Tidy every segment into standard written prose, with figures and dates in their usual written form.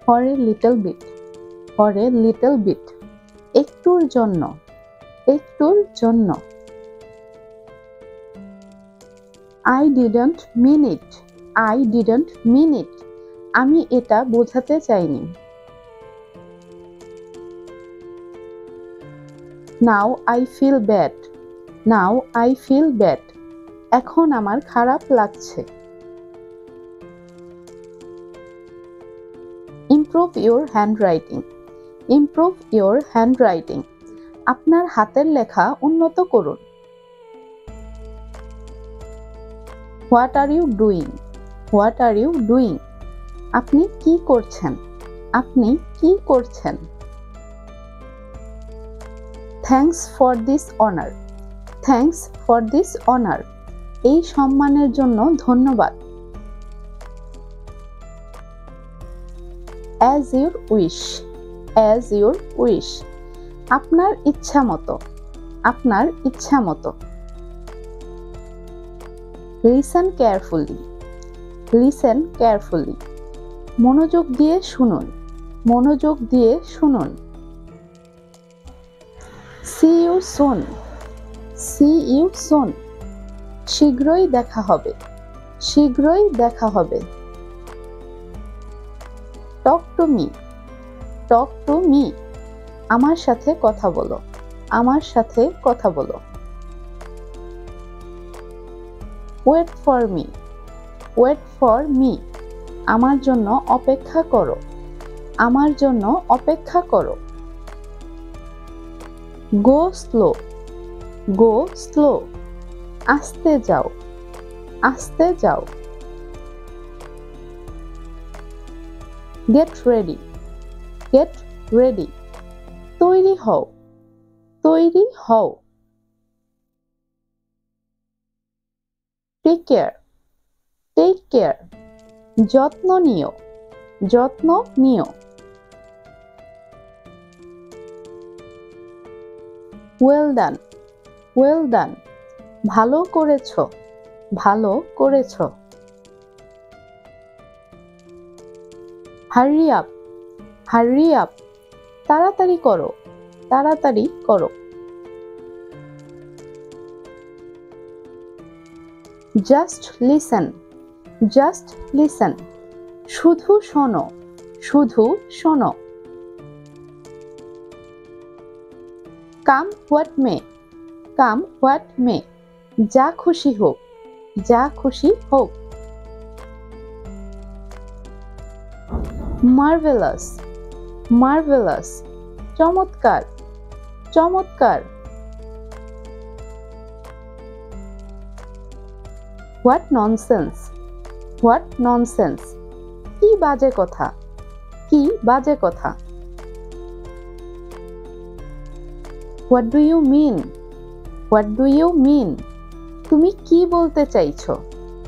for a little bit, for a little bit, একটুর জন্য, একটুর জন্য। I didn't mean it, I didn't mean it, আমি এটা বোঝাতে চাইনি। Now I feel bad, now I feel bad, এখন আমার খারাপ লাগছে। Improve your handwriting, improve your handwriting, আপনার হাতের লেখা উন্নত করুন। What are you doing, what are you doing, আপনি কি করছেন, আপনি কি করছেন। Thanks for this honor, thanks for this honor, এই সম্মানের জন্য ধন্যবাদ। As your wish, as your wish, আপনার ইচ্ছা মতো, আপনার ইচ্ছা মতো। Listen carefully, listen carefully, মনোযোগ দিয়ে শুনুন, মনোযোগ দিয়ে শুনুন। See you soon, see you soon, শীঘ্রই দেখা হবে, শীঘ্রই দেখা হবে। Talk to me, talk to me, আমার সাথে কথা বলো, আমার সাথে কথা বলো। Wait for me, wait for me, আমার জন্য অপেক্ষা করো, আমার জন্য অপেক্ষা করো। Go slow, go slow, আস্তে যাও, আস্তে যাও। Get ready, get ready, তৈরি হও, তৈরি হও। Take care, take care, যত্ন নিও, যত্ন নিও। Well done, well done, ভালো করেছো, ভালো করেছো। Hurry up, hurry up, তাড়াতাড়ি করো, তাড়াতাড়ি করো। Just listen, just listen, শুধু শোনো, শুধু শোনো। Come what may, come what may, যা খুশি হোক, যা খুশি হোক। Marvelous, marvelous, চমৎকার, চমৎকার। What nonsense, what nonsense, কি বাজে কথা, কি বাজে কথা। What do you mean, what do you mean, তুমি কি বলতে চাইছো,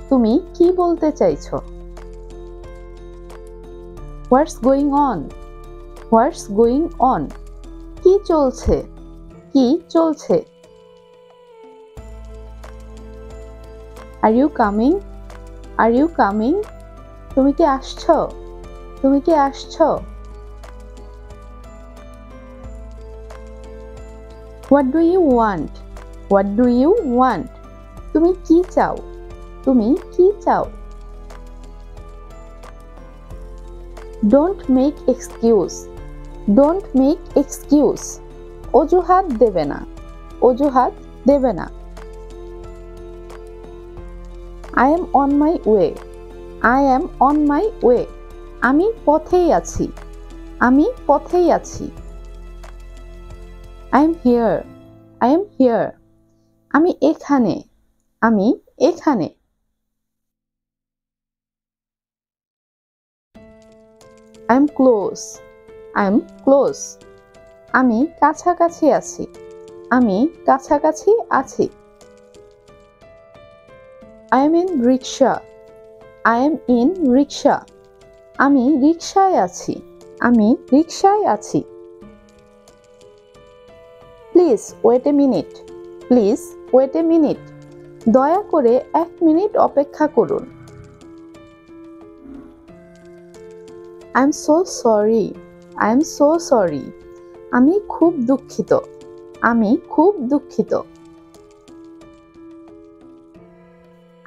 তুমি কি বলতে চাইছো। What's going on, what's going on, কি চলছে, কি চলছে। Are you coming, are you coming, তুমি কি আসছো, তুমি কি আসছো। What do you want, what do you want, তুমি কি চাও, তুমি কি চাও। Don't make excuse, don't make excuse, অজুহাত দেবে না, অজুহাত দেবে না। I am on my way, I am on my way, আমি পথেই আছি, আমি পথেই আছি। I am here, I am here, আমি এখানে, আমি এখানে। I am close, I am close, আমি কাছাকাছি আছি, আমি কাছাকাছি আছি। I am in rickshaw, I am in rickshaw, আমি রিকশায় আছি, আমি রিকশায় আছি। Please wait a minute, please wait a minute, দয়া করে 1 মিনিট অপেক্ষা করুন। I am so sorry, I am so sorry. আমি খুব দুঃখিত, আমি খুব দুঃখিত।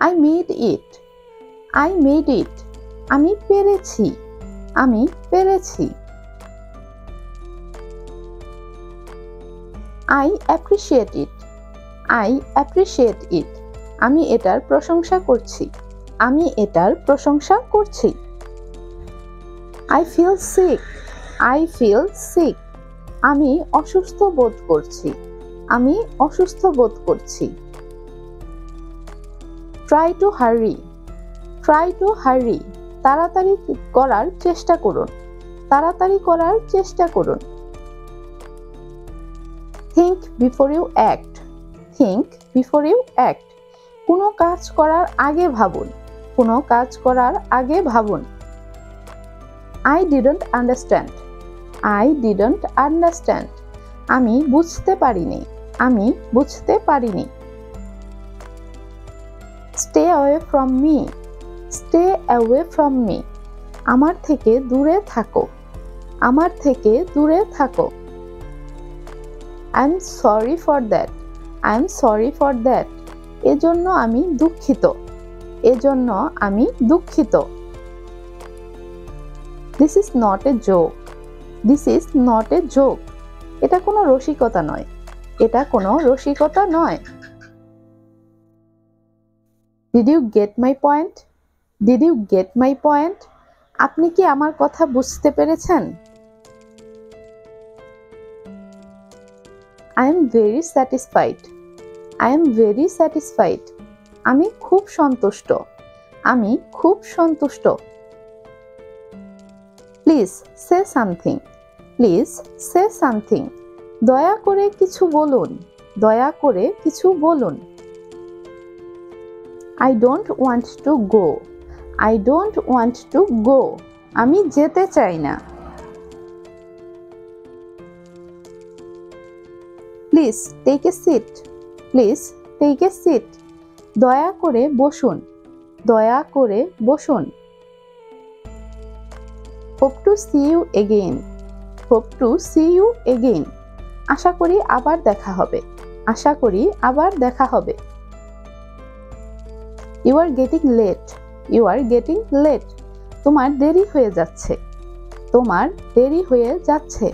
I made it, I made it. আমি পেরেছি, আমি পেরেছি। I appreciate it, I appreciate it. আমি এটার প্রশংসা করছি, আমি এটার প্রশংসা করছি। I feel sick, I feel sick. আমি অসুস্থ বোধ করছি, আমি অসুস্থ বোধ করছি। Try to hurry, try to hurry. তাড়াতাড়ি করার চেষ্টা করুন, তাড়াতাড়ি করার চেষ্টা করুন। Think before you act, think before you act. কোনো কাজ করার আগে ভাবুন, কোনো কাজ করার আগে ভাবুন। I didn't understand, I didn't understand. আমি বুঝতে পারিনি, আমি বুঝতে পারিনি। Stay away from me, stay away from me. আমার থেকে দূরে থাকো, আমার থেকে দূরে থাকো। I'm sorry for that, I'm sorry for that. এজন্য আমি দুঃখিত, এজন্য আমি দুঃখিত। This is not a joke, this is not a joke. এটা কোনো রসিকতা নয়, এটা কোনো রসিকতা নয়। Did you get my point? Did you get my point? আপনি কি আমার কথা বুঝতে পেরেছেন? I am very satisfied, I am very satisfied. আমি খুব সন্তুষ্ট, আমি খুব সন্তুষ্ট। Please say something, please say something. দয়া করে কিছু বলুন, দয়া করে কিছু বলুন। I don't want to go, I don't want to go. আমি যেতে চাই না। Please take a seat, please take a seat. দয়া করে বসুন, দয়া করে বসুন। Hope to see you again, hope to see you again. আশা করি আবার দেখা হবে, আশা করি আবার দেখা হবে। You are getting late, you are getting late. তোমার দেরি হয়ে যাচ্ছে, তোমার দেরি হয়ে যাচ্ছে।